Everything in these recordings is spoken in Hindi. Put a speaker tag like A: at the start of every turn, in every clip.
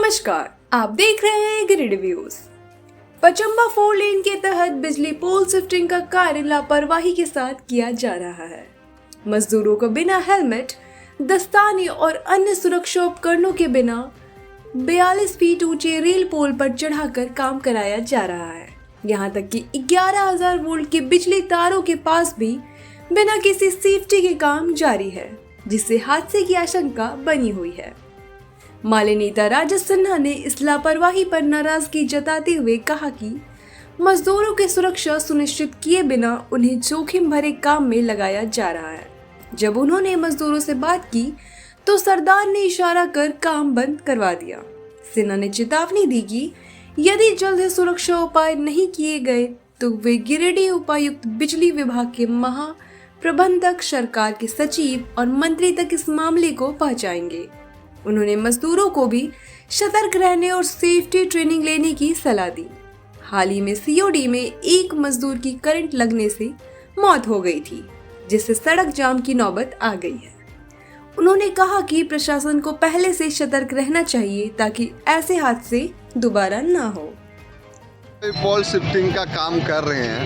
A: नमस्कार, आप देख रहे हैं गिरिडीह रिव्यूज। पचंबा 4 लेन के तहत बिजली पोल शिफ्टिंग का कार्य लापरवाही के साथ किया जा रहा है। मजदूरों को बिना हेलमेट, दस्ताने और अन्य सुरक्षा उपकरणों के बिना 42 फीट ऊंचे रेल पोल पर चढ़ाकर काम कराया जा रहा है। यहाँ तक कि 11,000 वोल्ट के बिजली तारों के पास भी बिना किसी सेफ्टी के काम जारी है, जिससे हादसे की आशंका बनी हुई है। माले नेता राजेश सिन्हा ने इस लापरवाही पर नाराजगी जताते हुए कहा कि मजदूरों की सुरक्षा सुनिश्चित किए बिना उन्हें जोखिम भरे काम में लगाया जा रहा है। जब उन्होंने मजदूरों से बात की तो सरदार ने इशारा कर काम बंद करवा दिया। सिन्हा ने चेतावनी दी कि यदि जल्द ही सुरक्षा उपाय नहीं किए गए तो वे गिरिडीह उपायुक्त, बिजली विभाग के महाप्रबंधक, सरकार के सचिव और मंत्री तक इस मामले को पहुंचाएंगे। उन्होंने मजदूरों को भी सतर्क रहने और सेफ्टी ट्रेनिंग लेने की सलाह दी। हाल ही में सीओडी में एक मजदूर की करंट लगने से मौत हो गई थी, जिससे सड़क जाम की नौबत आ गई है। उन्होंने कहा कि प्रशासन को पहले से सतर्क रहना चाहिए ताकि ऐसे हादसे दोबारा ना हो।
B: पोल शिफ्टिंग का काम कर रहे हैं,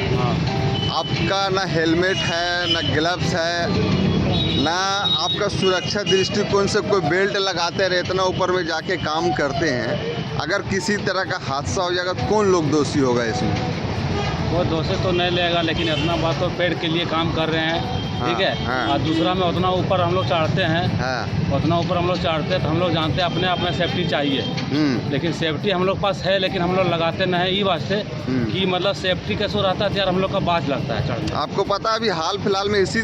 B: आपका ना हेलमेट है, ना ग्लव्स है, ना आपका सुरक्षा दृष्टिकोण से कोई बेल्ट लगाते रहे, इतना ऊपर में जाके काम करते हैं। अगर किसी तरह का हादसा हो जाएगा तो कौन लोग दोषी होगा इसमें?
C: वो दोषी तो नहीं लेगा, लेकिन इतना बात तो पेड़ के लिए काम कर रहे हैं, ठीक है। और दूसरा में उतना ऊपर हम लोग चढ़ते हैं, उतना ऊपर हम लोग चढ़ते हैं तो हम लोग जानते हैं अपने अपना सेफ्टी चाहिए। लेकिन सेफ्टी हम लोग पास है, लेकिन हम लोग लगाते नहीं ये वास्ते कि मतलब सेफ्टी कैसे रहता है यार, हम लोग का बाज लगता है चढ़ने।
B: आपको पता है अभी हाल फिलहाल में इसी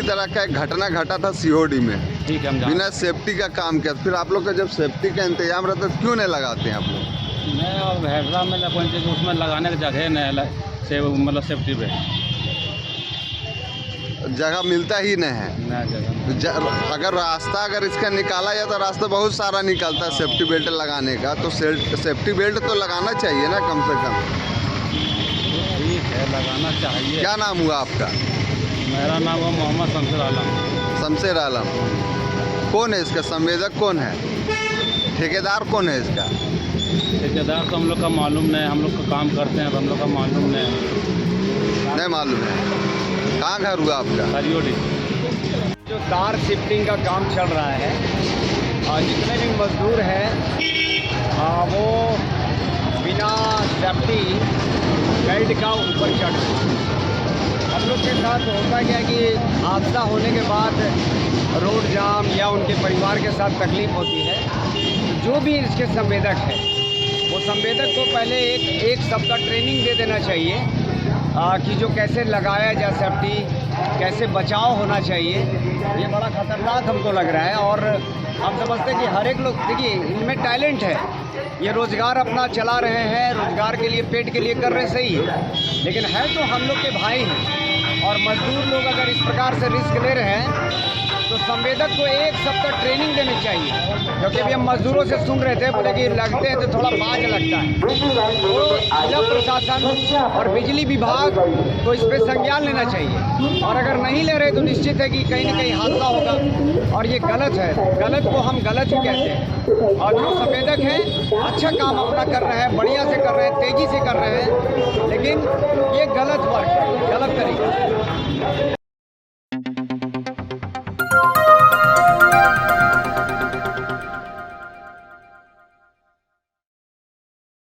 B: तरह का एक घटना घटा था सीओडी में,
C: ठीक है। हम
B: बिना सेफ्टी का काम किया, फिर आप लोग का जब सेफ्टी का इंतजाम रहता है क्यों नहीं लगाते हैं आप लोग?
C: नहीं, और हेडरा में उसमें लगाने की जगह नहीं है, मतलब सेफ्टी पे
B: जगह मिलता ही नहीं है। अगर रास्ता इसका निकाला जाए तो रास्ता बहुत सारा निकलता है सेफ्टी बेल्ट लगाने का, तो सेफ्टी बेल्ट तो लगाना चाहिए ना कम से कम।
C: ठीक है, लगाना चाहिए।
B: क्या नाम हुआ आपका?
C: मेरा नाम है मोहम्मद शमशेर आलम।
B: शमशेर आलम कौन है इसका संवेदक? कौन है ठेकेदार? कौन है इसका
C: ठेकेदार? तो हम लोग का मालूम नहीं, हम लोग का काम करते हैं तो हम लोग का मालूम नहीं
B: मालूम है। कहाँ घर हुआ आपका?
C: हरियोडी।
D: जो तार शिफ्टिंग का काम चल रहा है, जितने भी मजदूर हैं वो बिना सेफ्टी बेल्ट का ऊपर चढ़ रहे हैं। हम लोग के साथ होता क्या कि हादसा होने के बाद रोड जाम या उनके परिवार के साथ तकलीफ होती है, तो जो भी इसके संवेदक है वो संवेदक को पहले एक सप्ताह ट्रेनिंग दे देना चाहिए कि जो कैसे लगाया जाए, सेफ्टी कैसे बचाव होना चाहिए। ये बड़ा ख़तरनाक हमको लग रहा है और हम समझते हैं कि हर एक लोग, देखिए इनमें टैलेंट है, ये रोज़गार अपना चला रहे हैं, रोज़गार के लिए पेट के लिए कर रहे सही है, लेकिन है तो हम लोग के भाई हैं। और मजदूर लोग अगर इस प्रकार से रिस्क ले रहे हैं तो संवेदक को एक सप्ताह ट्रेनिंग देनी चाहिए, क्योंकि अभी हम मजदूरों से सुन रहे थे, बोले कि लगते हैं तो थोड़ा बाज लगता है। तो जिला प्रशासन और बिजली विभाग को इस पर संज्ञान लेना चाहिए, और अगर नहीं ले रहे तो निश्चित है कि कहीं न कहीं हादसा होगा, और ये गलत है। गलत को हम गलत ही कहते हैं। और जो संवेदक हैं अच्छा काम अपना कर रहे हैं, बढ़िया से कर रहे हैं, तेज़ी से कर रहे हैं, लेकिन ये गलत वर्क है, गलत तरीका।